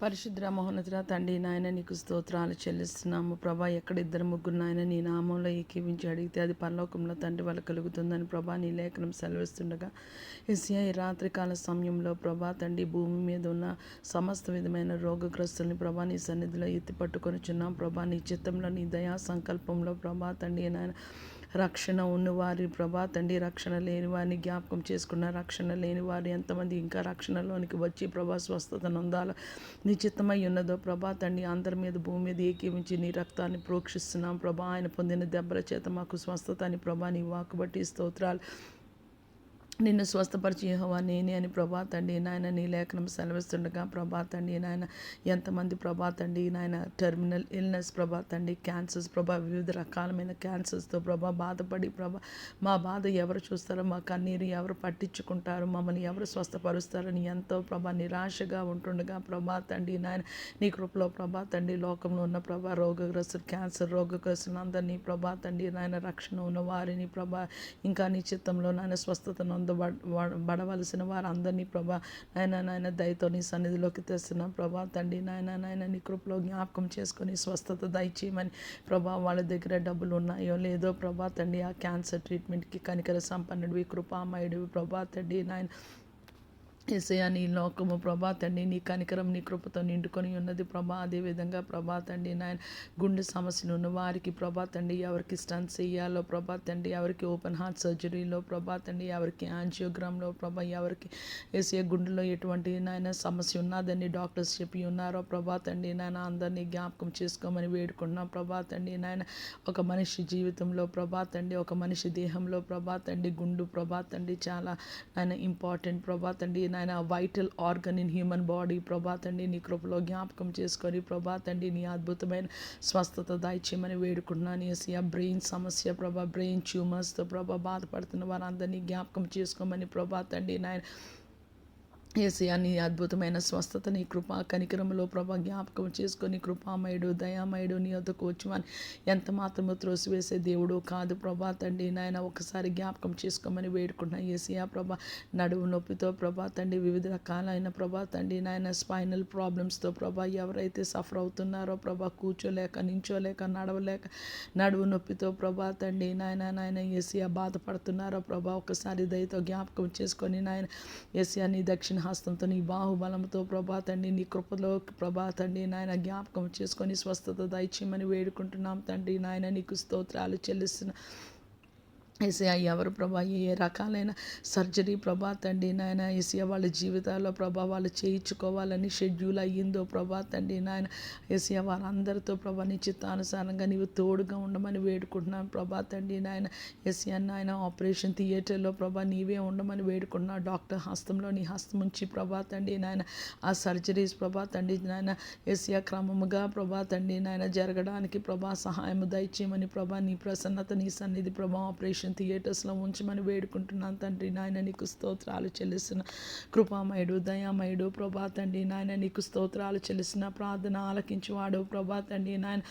పరిశుద్ర మహోన్నతుడ తండ్రి నాయన నీకు స్తోత్రాలు చెల్లిస్తున్నాము ప్రభా. ఎక్కడ ఇద్దరు ముగ్గురు నాయన నీ నామంలో ఏకీవించి అడిగితే అది పరలోకంలో తండ్రి వల్ల కలుగుతుందని ప్రభా నీ లేఖనం సెలవిస్తుండగా ఎస్ఐ రాత్రికాల సమయంలో ప్రభా తండ్రి భూమి మీద ఉన్న సమస్త విధమైన రోగగ్రస్తుల్ని ప్రభా నీ సన్నిధిలో ఎత్తి పట్టుకొని చున్నాం ప్రభా. నీ చిత్తంలో నీ దయా సంకల్పంలో ప్రభా తండ్రి నాయన రక్షణ ఉన్నవారి ప్రభా తండ్రి, రక్షణ లేని వారిని జ్ఞాపకం చేసుకున్న రక్షణ లేని వారు ఎంతమంది ఇంకా రక్షణలోనికి వచ్చి ప్రభా స్వస్థత నొందాల నీ చిత్తమై ఉన్నదో ప్రభా తండ్రి, అందరి మీద భూమి మీద ఏకీవించి నీ రక్తాన్ని ప్రోక్షిస్తున్నాం ప్రభా. ఆయన పొందిన దెబ్బల చేత మాకు స్వస్థత అని ప్రభా నీ వాక్కు బట్టి స్తోత్రాలు. నిన్ను స్వస్థపరిచి యెహోవా నేనే అని ప్రభా తండ్రి నాయన నీ లేఖనం సెలవిస్తుండగా ప్రభా తండ్రి నాయన ఎంతమంది ప్రభా తండ్రి నాయన టెర్మినల్ ఇల్నెస్ ప్రభా తండ్రి, క్యాన్సర్స్ ప్రభా, వివిధ రకాలమైన క్యాన్సర్స్తో ప్రభా బాధపడి ప్రభా మా బాధ ఎవరు చూస్తారో, మా కన్నీరు ఎవరు పట్టించుకుంటారు, మమ్మల్ని ఎవరు స్వస్థపరుస్తారని ఎంతో ప్రభా నిరాశగా ఉంటుండగా ప్రభా తండ్రి నాయన నీ కృపలో ప్రభా తండ్రి లోకంలో ఉన్న ప్రభా రోగగ్రస్తులు, క్యాన్సర్ రోగగ్రస్తులు అందరినీ ప్రభా తండ్రి నాయన రక్షణ ఉన్న వారిని ప్రభా ఇంకా నీ చిత్తంలో నాయన స్వస్థతను బడవలసిన వారందరినీ ప్రభా నాయన దయతో నీ సన్నిధిలోకి తెస్తున్నాం ప్రభా తండ్రి నాయన నీ కృపలో జ్ఞాపకం చేసుకొని స్వస్థత దయచేయమని ప్రభా. వాళ్ళ దగ్గర డబ్బులు ఉన్నాయో లేదో ప్రభా తండ్రి ఆ క్యాన్సర్ ట్రీట్మెంట్కి కనికర సంపన్నుడివి కృపామయుడివి ప్రభా తండ్రి నాయన యేసయ్యా నీ లోకము ప్రభా తండ్రి నీ కనికరం నీ కృపతో నిండుకొని ఉన్నది ప్రభా. అదేవిధంగా ప్రభా తండ్రి నాయన గుండె సమస్యలు ఉన్న వారికి ప్రభా తండ్రి ఎవరికి స్టంట్స్ వేయాలో ప్రభా తండ్రి, ఎవరికి ఓపెన్ హార్ట్ సర్జరీలో ప్రభా తండ్రి, ఎవరికి యాంజియోగ్రామ్లో ప్రభా, ఎవరికి యేసయ్య గుండెలో ఎటువంటి నాయన సమస్య ఉన్నదని డాక్టర్స్ చెప్పి ఉన్నారో ప్రభా తండ్రి నాయన అందరినీ జ్ఞాపకం చేసుకోమని వేడుకున్నాం ప్రభా తండ్రి నాయన. ఒక మనిషి జీవితంలో ప్రభా తండ్రి, ఒక మనిషి దేహంలో ప్రభా తండ్రి గుండు ప్రభా తండ్రి చాలా నాయన ఇంపార్టెంట్ ప్రభా తండ్రి నాయన, vital organ in human body ప్రభా తండ్రి నీ కృపలో జ్ఞాపకం చేసుకొని ప్రభా తండ్రి నీ అద్భుతమైన స్వస్థత దయచేయమని వేడుకుంటున్నాను యేసయ్యా. బ్రెయిన్ సమస్య ప్రభా, బ్రెయిన్ ట్యూమర్స్తో ప్రభా బాధపడుతున్న వారందరినీ జ్ఞాపకం చేసుకోమని ప్రభా తండ్రి నాయన యేసయ్యా నీ అద్భుతమైన స్వస్థత నీ కృపా కనికరంలో ప్రభా జ్ఞాపకం చేసుకొని కృపామయుడు దయామయుడు నీ వద్దకు వచ్చుమని ఎంత మాత్రము త్రోసివేసే దేవుడు కాదు ప్రభా తండ్రి నాయన. ఒకసారి జ్ఞాపకం చేసుకోమని వేడుకుంటున్నా యేసయ్యా ప్రభా. నడువు నొప్పితో ప్రభా తండ్రి, వివిధ రకాలైన ప్రభా తండ్రి నాయన స్పైనల్ ప్రాబ్లమ్స్తో ప్రభా ఎవరైతే సఫర్ అవుతున్నారో ప్రభా, కూర్చోలేక నించోలేక నడవలేక నడువు నొప్పితో ప్రభా తండ్రి నాయన యేసయ్యా బాధపడుతున్నారో ప్రభా ఒకసారి దయతో జ్ఞాపకం చేసుకొని నాయన యేసయ్యా నీ దక్షిణ హస్తంతో నీ బాహుబలంతో ప్రభా తండ్రి నీ కృపలో ప్రభా తండ్రి నాయన జ్ఞాపకం చేసుకొని స్వస్థత దయచేయమని వేడుకుంటున్నాం తండ్రి నాయన. నీకు స్తోత్రాలు చెల్లిస్తున్నా యేసయ్యా. ఎవరు ప్రభా ఏ రకాలైన సర్జరీ ప్రభా తండ్రి నాయన యేసయ్యా వాళ్ళ జీవితాల్లో ప్రభా వాళ్ళు చేయించుకోవాలని షెడ్యూల్ అయ్యిందో ప్రభా తండ్రి నాయన యేసయ్యా వారందరితో ప్రభా నీ చిత్తానుసారంగా నీవు తోడుగా ఉండమని వేడుకుంటున్నాను ప్రభా తండ్రి నాయన. యేసయ్యా నాయన ఆపరేషన్ థియేటర్లో ప్రభా నీవే ఉండమని వేడుకుంటున్నాను. డాక్టర్ హస్తంలో నీ హస్తం ఉంచి ప్రభా తండ్రి నాయన ఆ సర్జరీస్ ప్రభా తండ్రి నాయన యేసయ్యా క్రమముగా ప్రభా తండ్రి నాయన జరగడానికి ప్రభా సహాయము దయచేయమని ప్రభా నీ ప్రసన్నత నీ సన్నిధి ప్రభా ఆపరేషన్ థియేటర్స్లో ఉంచమని వేడుకుంటున్నాను తండ్రి నాయన. నీకు స్తోత్రాలు చెల్లిస్తున్న కృపామయుడు దయామయుడు ప్రభా తండ్రి నాయన. నీకు స్తోత్రాలు చెల్లిస్తున్న ప్రార్థన ఆలకించువాడు ప్రభా తండ్రి నాయన.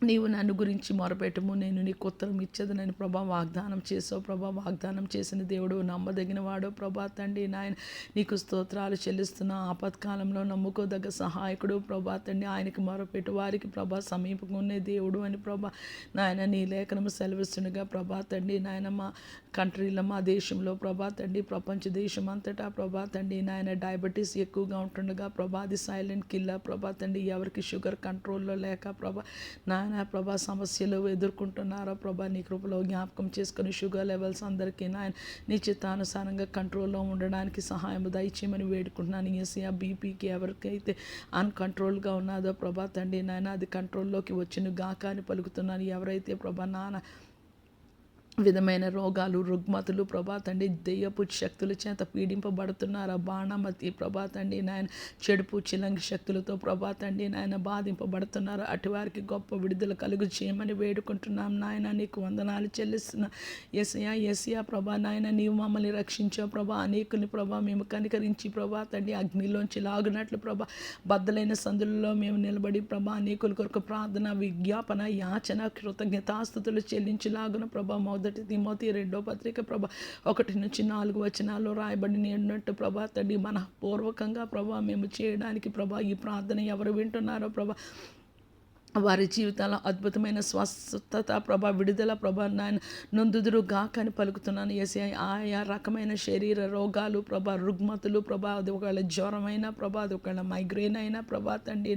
నీవు నన్ను గురించి మొరపెట్టుము, నేను నీకు ఉత్తరం ఇచ్చేదనని ప్రభా వాగ్దానం చేసావు ప్రభా. వాగ్దానం చేసిన దేవుడు నమ్మదగిన వాడు ప్రభా తండ్రి నాయన. నీకు స్తోత్రాలు చెల్లిస్తున్న ఆపత్కాలంలో నమ్ముకోదగ్గ సహాయకుడు ప్రభా తండ్రి. ఆయనకి మొరపెట్టు వారికి ప్రభా సమీపంగా ఉన్న దేవుడు అని ప్రభా నాయన నీ లేఖనము సెలవిస్తుండగా ప్రభా తండ్రి నాయన. మా కంట్రీలో మా దేశంలో ప్రభా తండ్రి, ప్రపంచ దేశం అంతటా ప్రభా తండ్రి నాయన డయాబెటీస్ ఎక్కువగా ఉంటుండగా ప్రభా అది సైలెంట్ కిల్లర్ ప్రభా తండ్రి. ఎవరికి షుగర్ కంట్రోల్లో లేక ప్రభా నాయన ప్రభా సమస్యలు ఎదుర్కొంటున్నారో ప్రభా నీ కృపలో జ్ఞాపకం చేసుకొని షుగర్ లెవెల్స్ అందరికీ నాయన నీ చిత్తానుసారంగా కంట్రోల్లో ఉండడానికి సహాయం దయచేయమని వేడుకుంటున్నాను యేసయ్యా. బీపీకి ఎవరికైతే అన్కంట్రోల్గా ఉన్నదో ప్రభా తండ్రి నాయన అది కంట్రోల్లోకి వచ్చిన గాక అని పలుకుతున్నాను. ఎవరైతే ప్రభా నాన్న విధమైన రోగాలు రుగ్మతులు ప్రభా తండ్రి దెయ్యపు శక్తుల చేత పీడింపబడుతున్నారు బాణమతి ప్రభా తండ్రి నాయన చెడుపు చిలంగి శక్తులతో ప్రభా తండ్రి నాయన బాధింపబడుతున్నారు. అటువారికి గొప్ప విడుదల కలుగు చేయమని వేడుకుంటున్నాం నాయన. నీకు వందనాలు చెల్లిస్తున్నా యేసయ్యా ప్రభా నాయన. నీవు మమ్మల్ని రక్షించావు ప్రభా. అనేకుని ప్రభా మేము కనికరించి ప్రభా తండ్రి అగ్నిలోంచి లాగునట్లు ప్రభా బద్దలైన సందులలో మేము నిలబడి ప్రభా అనేకుల కొరకు ప్రార్థన విజ్ఞాపన యాచన కృతజ్ఞతాస్తుతులు చెల్లించి లాగున ప్రభా మొదటి మొదటి తిమోతి 2వ పత్రిక ప్రభా 1-4 రాయబడి ఉన్నట్టు ప్రభా తండ్రి మనపూర్వకంగా ప్రభా మేము చేయడానికి ప్రభా ఈ ప్రార్థన ఎవరు వింటున్నారో ప్రభా వారి జీవితాల్లో అద్భుతమైన స్వస్థత ప్రభా విడుదల ప్రభా నాయన నొందుదురు గాకని పలుకుతున్నాను. యేసయ్య ఆయా రకమైన శరీర రోగాలు ప్రభా రుగ్మతులు ప్రభా అది ఒకవేళ జ్వరమైన ప్రభా అది ఒకవేళ మైగ్రేన్ అయినా ప్రభా తండ్రి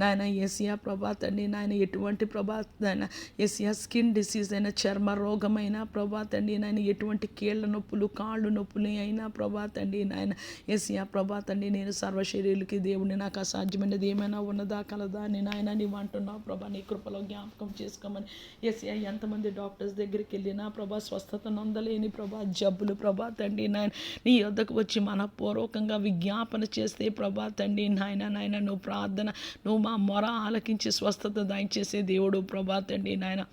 నాయన యేసయ్య ప్రభా తండ్రి నాయన ఎటువంటి ప్రభా నాయన యేసయ్య స్కిన్ డిసీజ్ అయినా చర్మ రోగమైన ప్రభా తండ్రి నాయన ఎటువంటి కీళ్ళ నొప్పులు కాళ్ళు నొప్పులు అయినా ప్రభా తండ్రి నాయన యేసయ్య ప్రభా తండ్రి నేను సర్వశరీరులకి దేవుని నాకు అసాధ్యమైనది ఏమైనా ఉన్నదా కలదా అని నాయన నీవు అంటున్నావు ప్రభా నీ కృపలో జ్ఞాపకం చేసుకోమని. యేసయ్య ఎంతమంది డాక్టర్స్ దగ్గరికి వెళ్ళినా ప్రభా స్వస్థత నొందలేని ప్రభా జబ్బులు ప్రభా తండ్రి నాయన నీ యొద్దకు వచ్చి మనపూర్వకంగా విజ్ఞాపన చేస్తే ప్రభా తండ్రి నాయన నువ్వు ప్రార్థన నువ్వు మా మొర ఆలకించి స్వస్థత దయచేసే దేవుడు ప్రభా తండ్రి నాయన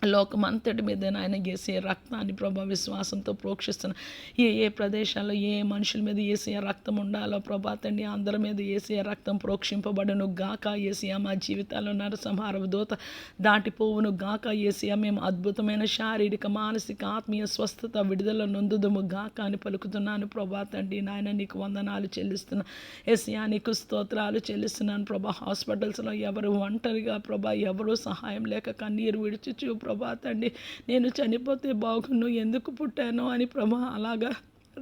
లోకమంతటి మీద నాయన యేసే రక్తాన్ని ప్రభా విశ్వాసంతో ప్రోక్షిస్తున్న ఏ ప్రదేశాల్లో ఏ మనుషుల మీద ఏసే రక్తం ఉండాలో ప్రభా తండ్రి అందరి మీద ఏసే రక్తం ప్రోక్షింపబడును గాక. ఏసియా మా జీవితాల్లో నరసంహార దూత దాటిపోవును గాక. ఏసియా మేము అద్భుతమైన శారీరక మానసిక ఆత్మీయ స్వస్థత విడుదల నొందుదుము గాక అని పలుకుతున్నాను ప్రభా తండ్రి నాయన నీకు వందనాలు చెల్లిస్తున్నా. ఏసియా నీకు స్తోత్రాలు చెల్లిస్తున్నాను ప్రభా. హాస్పిటల్స్లో ఎవరు ఒంటరిగా ప్రభా ఎవరు సహాయం లేక కన్నీరు విడిచుచు ప్రభా తండ్రి నేను చనిపోతే బాగున్ను ఎందుకు పుట్టాను అని ప్రభా అలాగా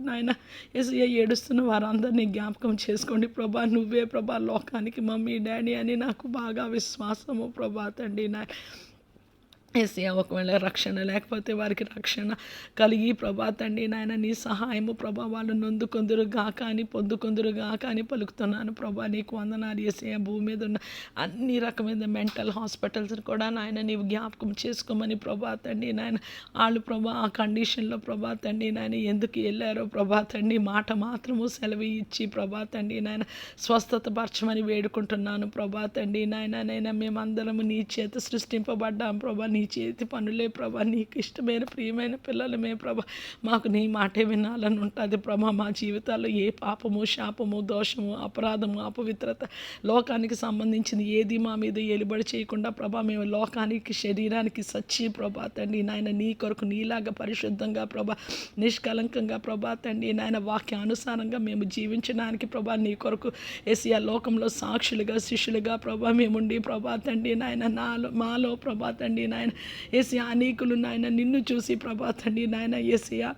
నాయన యేసయ్య ఏడుస్తున్న వారందరినీ జ్ఞాపకం చేసుకోండి ప్రభా. నువ్వే ప్రభా లోకానికి మమ్మీ డాడీ అని నాకు బాగా విశ్వాసము ప్రభా తండ్రి నాయన యేసయ్య ఒకవేళ రక్షణ లేకపోతే వారికి రక్షణ కలిగి ప్రభా తండ్రి నాయన నీ సహాయము ప్రభా వాళ్ళు నొందుకొందురు గాక అని పొందుకొందురు గాక అని పలుకుతున్నాను ప్రభా. నీకు వందనాలు యేసయ్య. భూమి మీద ఉన్న అన్ని రకమైన మెంటల్ హాస్పిటల్స్ కూడా నాయన నీవు జ్ఞాపకం చేసుకోమని ప్రభా తండ్రి నాయన వాళ్ళు ప్రభా ఆ కండిషన్లో ప్రభా తండ్రి నాయన ఎందుకు వెళ్ళారో ప్రభా తండ్రి మాట మాత్రము సెలవు ఇచ్చి ప్రభా తండ్రి నాయన స్వస్థత పరచమని వేడుకుంటున్నాను ప్రభా తండ్రి నాయన మేమందరము నీ చేత సృష్టింపబడ్డాం ప్రభా. నీ చేతి పనులే ప్రభా. నీకు ఇష్టమైన ప్రియమైన పిల్లలమే ప్రభా. మాకు నీ మాటే వినాలని ఉంటుంది ప్రభా. మా జీవితాల్లో ఏ పాపము శాపము దోషము అపరాధము అపవిత్రత లోకానికి సంబంధించింది ఏది మా మీద ఎలుబడి చేయకుండా ప్రభా మేము లోకానికి శరీరానికి సచ్చి ప్రభా తండ్రి నాయన నీ కొరకు నీలాగా పరిశుద్ధంగా ప్రభా నిష్కలంకంగా ప్రభా తండ్రి నాయన వాక్యానుసారంగా మేము జీవించడానికి ప్రభా నీ కొరకు యేసయ్య లోకంలో సాక్షులుగా శిష్యులుగా ప్రభా మేముండి ప్రభా తండ్రి నాయన మాలో ప్రభా తండ్రి నాయన యేసయ్య అనేకులు నాయన నిన్ను చూసి ప్రభా తండ్రి నాయన యేసయ్య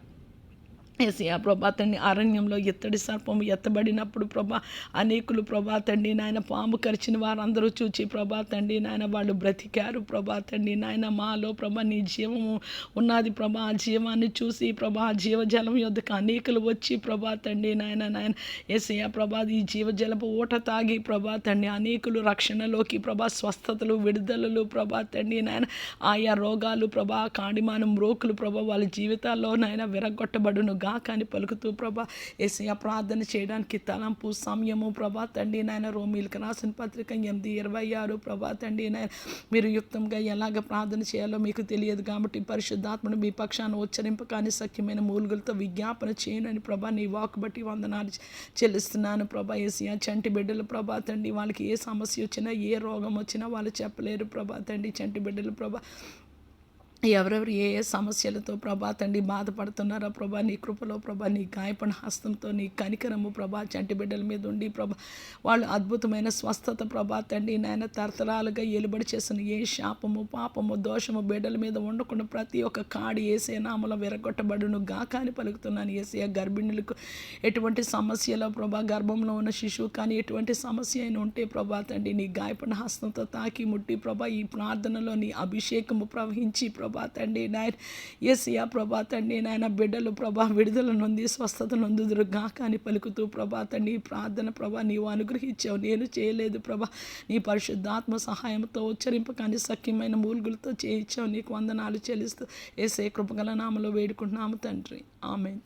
ప్రభా తండ్రి అరణ్యంలో ఎత్తడి సర్పము ఎత్తబడినప్పుడు ప్రభా అనేకులు ప్రభా తండ్రి నాయన పాము కరిచిన వారందరూ చూచి ప్రభా తండ్రి నాయన వాళ్ళు బ్రతికారు ప్రభా తండ్రి నాయన మాలో ప్రభా నీ జీవము ఉన్నది ప్రభా. ఆ జీవాన్ని చూసి ప్రభా జీవజలం యొద్దకు అనేకులు వచ్చి ప్రభా తండ్రి నాయన యేసయ్య ప్రభా ఈ జీవజలపు ఊట తాగి ప్రభా తండ్రి అనేకులు రక్షణలోకి ప్రభా స్వస్థతలు విడుదలలు ప్రభా తండ్రి నాయన ఆయా రోగాలు ప్రభా కాడిమానం రోకులు ప్రభా వాళ్ళ జీవితాల్లో నాయన విరగొట్టబడును కానీ పలుకుతూ ప్రభా యేసయ్య ప్రార్థన చేయడానికి తలంపు సమయము ప్రభా తండ్రి నాయన రోమీలకు రాసిన పత్రిక 8:26 ప్రభా తండ్రి నాయన మీరు యుక్తంగా ఎలాగ ప్రార్థన చేయాలో మీకు తెలియదు కాబట్టి పరిశుద్ధాత్మను మీ పక్షాన ఉచ్చరింప కానీ సఖ్యమైన మూలుగులతో విజ్ఞాపన చేయనని ప్రభా నీ వాక్ బట్టి వందనాలు చెల్లిస్తున్నాను ప్రభా. యేసయ్య చంటి బిడ్డలు ప్రభా తండ్రి వాళ్ళకి ఏ సమస్య వచ్చినా ఏ రోగం వచ్చినా వాళ్ళు చెప్పలేరు ప్రభా తండ్రి. చంటి బిడ్డలు ప్రభా ఎవరెవరు ఏ సమస్యలతో ప్రభా తండ్రి బాధపడుతున్నారో ప్రభా నీ కృపలో ప్రభా నీ గాయపడిన హస్తంతో నీ కనికరము ప్రభా చంటి బిడ్డల మీద ఉండి ప్రభా వాళ్ళు అద్భుతమైన స్వస్థత ప్రభా తండ్రి నాయన తరతరాలుగా ఎలుబడి చేసిన ఏ శాపము పాపము దోషము బిడ్డల మీద ఉండకుండా ప్రతి ఒక్క కాడి యేసే నామలో విరగొట్టబడును గాక అని పలుకుతున్నాను. యేసయ్య గర్భిణులకు ఎటువంటి సమస్యలో ప్రభా గర్భంలో ఉన్న శిశువు కానీ ఎటువంటి సమస్య అయినా ఉంటే ప్రభా తండ్రి నీ గాయపడిన హస్తంతో తాకి ముట్టి ప్రభా ఈ ప్రార్థనలో నీ అభిషేకము ప్రవహించి ప్రభా తండ్రి నాయన యేసయ్య ప్రభా తండ్రి నాయన బిడ్డలు ప్రభా విడుదల నొంది స్వస్థత నొందుదురు గాక అని పలుకుతూ ప్రభా తండ్రి ప్రార్థన ప్రభా నీవు అనుగ్రహించావు నేను చేయలేదు ప్రభా నీ పరిశుద్ధాత్మ సహాయంతో ఉచ్చరింప కానీ సఖ్యమైన మూలుగులతో చేయించావు నీకు వందనాలు చెల్లిస్తూ యేసయ్య కృపగల నామములో వేడుకుంటున్నాము తండ్రి. ఆమేన్.